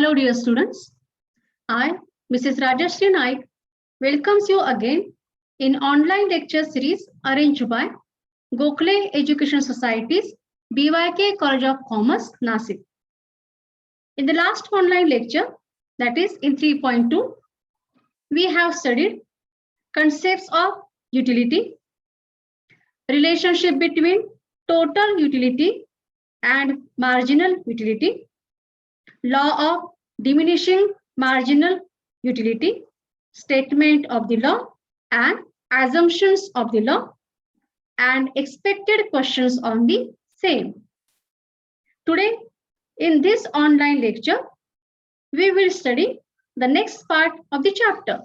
Hello dear students, I, Mrs. Rajashri Naik, welcomes you again in online lecture series arranged by Gokhale Education Society's BYK College of Commerce, Nasik. In the last online lecture, that is in 3.2, we have studied concepts of utility, relationship between total utility and marginal utility, law of diminishing marginal utility, statement of the law and assumptions of the law, and expected questions on the same. Today, in this online lecture, we will study the next part of the chapter.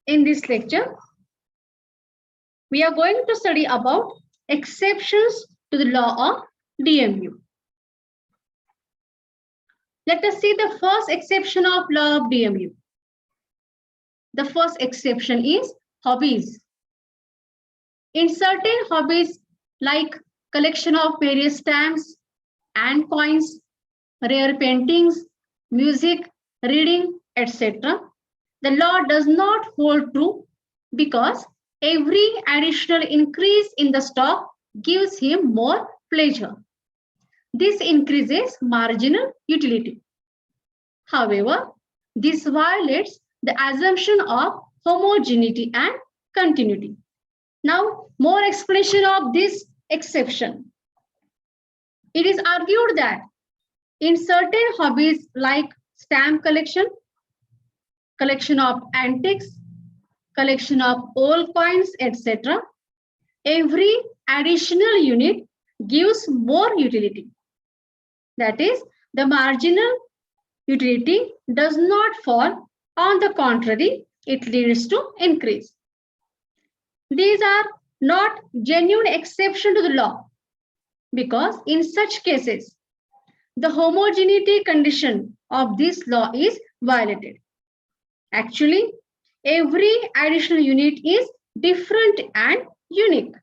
In this lecture, we are going to study about exceptions to the law of DMU. Let us see the first exception of law of DMU. The first exception is hobbies. In certain hobbies like collection of various stamps and coins, rare paintings, music, reading, etc., the law does not hold true because every additional increase in the stock gives him more pleasure. This increases marginal utility. However, this violates the assumption of homogeneity and continuity. Now, more explanation of this exception. It is argued that in certain hobbies like stamp collection, collection of antiques, collection of old coins, etc., every additional unit gives more utility. That is, the marginal utility does not fall. On the contrary, it leads to increase. These are not genuine exception to the law because in such cases, the homogeneity condition of this law is violated. Actually, every additional unit is different and unique.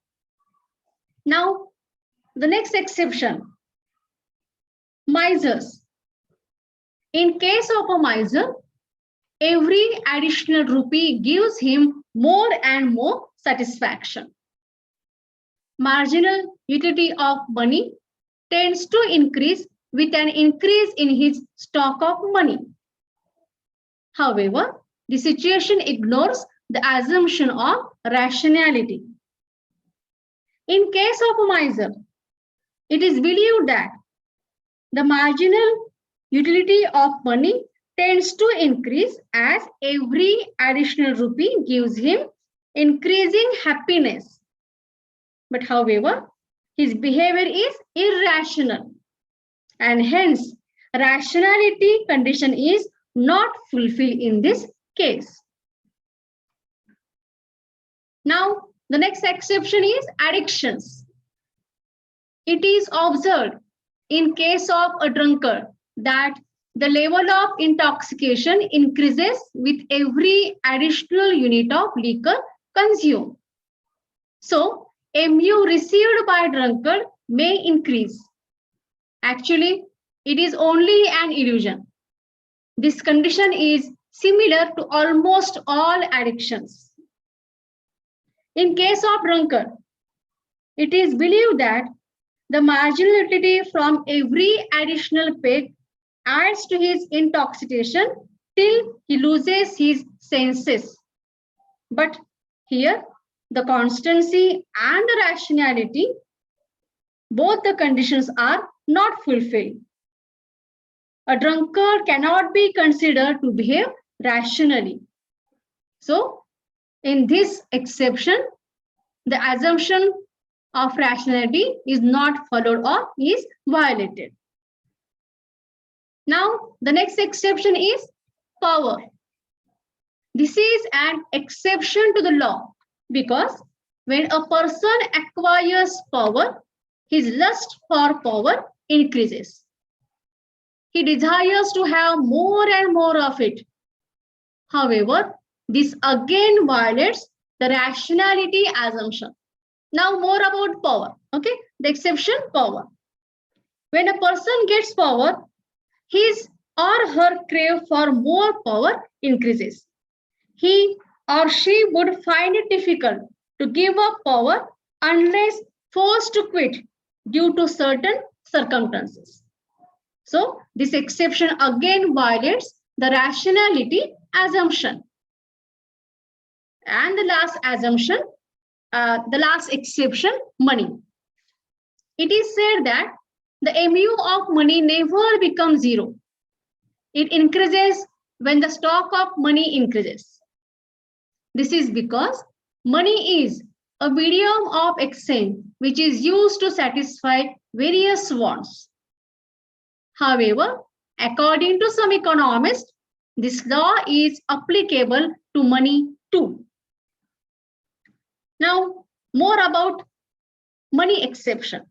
Now, the next exception, misers. In case of a miser, every additional rupee gives him more and more satisfaction. Marginal utility of money tends to increase with an increase in his stock of money. However, the situation ignores the assumption of rationality. In case of a miser, it is believed that the marginal utility of money tends to increase as every additional rupee gives him increasing happiness. But however, his behavior is irrational and hence rationality condition is not fulfilled in this case. Now, the next exception is addictions. It is observed in case of a drunkard that the level of intoxication increases with every additional unit of liquor consumed. So, MU received by drunkard may increase. Actually, it is only an illusion. This condition is similar to almost all addictions. In case of drunkard, it is believed that the marginal utility from every additional peg adds to his intoxication till he loses his senses. But here, the constancy and the rationality, both the conditions are not fulfilled. A drunkard cannot be considered to behave rationally. So, in this exception, the assumption of rationality is not followed or is violated. Now, the next exception is power. This is an exception to the law because when a person acquires power, his lust for power increases. He desires to have more and more of it. However, this again violates the rationality assumption. Now, more about power. Okay, the exception, power. When a person gets power, his or her crave for more power increases. He or she would find it difficult to give up power unless forced to quit due to certain circumstances. So, this exception again violates the rationality assumption. And the last assumption, the last exception, money. It is said that the MU of money never becomes zero. It increases when the stock of money increases. This is because money is a medium of exchange which is used to satisfy various wants. However, according to some economists, this law is applicable to money too. Now, more about money exception.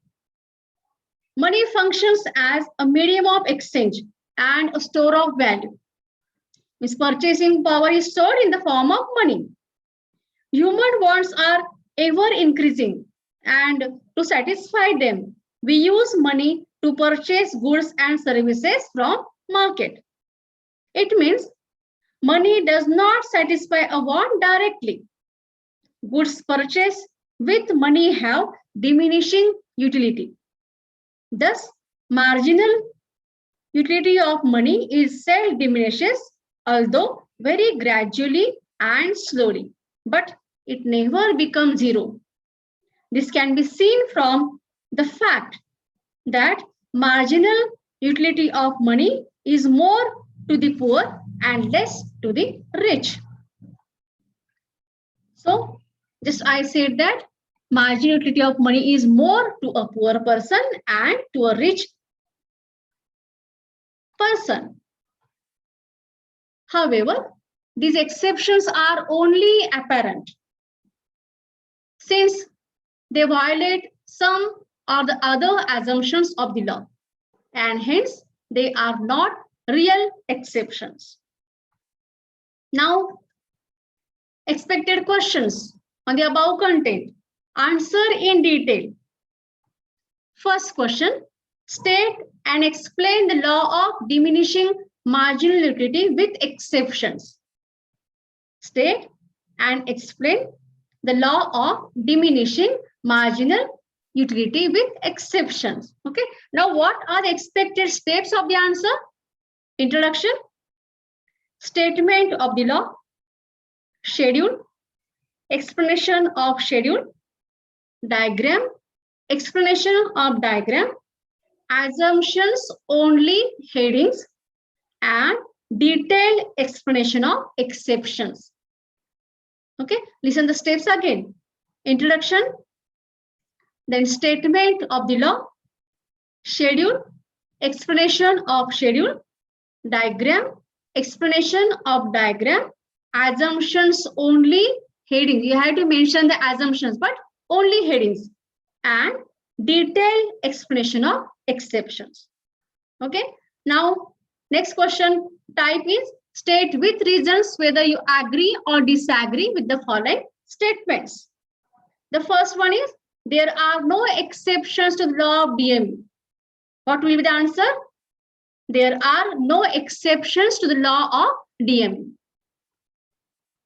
Money functions as a medium of exchange and a store of value. Its purchasing power is stored in the form of money. Human wants are ever increasing, and to satisfy them, we use money to purchase goods and services from market. It means money does not satisfy a want directly. Goods purchased with money have diminishing utility. Thus, marginal utility of money is self-diminishes, although very gradually and slowly, but it never becomes zero. This can be seen from the fact that marginal utility of money is more to the poor and less to the rich. So, just I said that marginal utility of money is more to a poor person and to a rich person. However, these exceptions are only apparent since they violate some or the other assumptions of the law, and hence they are not real exceptions. Now, expected questions on the above content. Answer in detail. First question, state and explain the law of diminishing marginal utility with exceptions. State and explain the law of diminishing marginal utility with exceptions. Okay. Now, what are the expected steps of the answer? Introduction, statement of the law, schedule, explanation of schedule, diagram, explanation of diagram, assumptions only headings, and detailed explanation of exceptions. Okay, listen the steps again. Introduction, then statement of the law, schedule, explanation of schedule, diagram, explanation of diagram, assumptions only heading. You have to mention the assumptions, but only headings, and detailed explanation of exceptions. Okay, now next question type is state with reasons whether you agree or disagree with the following statements. The first one is there are no exceptions to the law of DMU. What will be the answer? There are no exceptions to the law of DMU.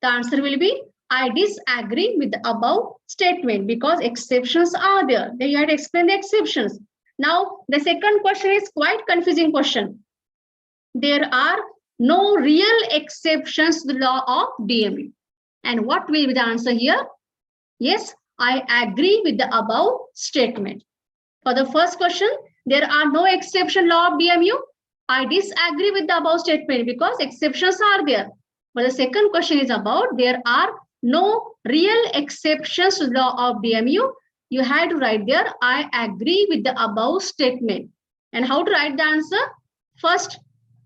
The answer will be I disagree with the above statement because exceptions are there. Then you have to explain the exceptions. Now, the second question is quite confusing question. There are no real exceptions to the law of DMU. And what will be the answer here? Yes, I agree with the above statement. For the first question, there are no exception law of DMU. I disagree with the above statement because exceptions are there. But the second question is about there are no real exceptions to the law of DMU. You had to write there, I agree with the above statement. And how to write the answer? First,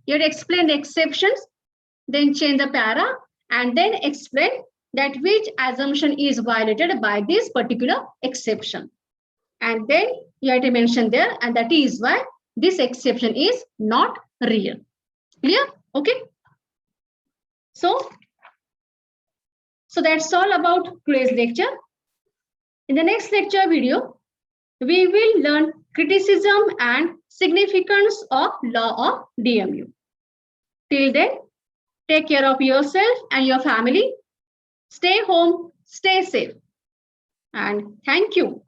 you have to explain the exceptions, then change the para, and then explain that which assumption is violated by this particular exception. And then you have to mention there, and that is why this exception is not real. Clear? Okay. So that's all about today's lecture. In the next lecture video, we will learn criticism and significance of law of DMU. Till then, take care of yourself and your family. Stay home, stay safe. And thank you.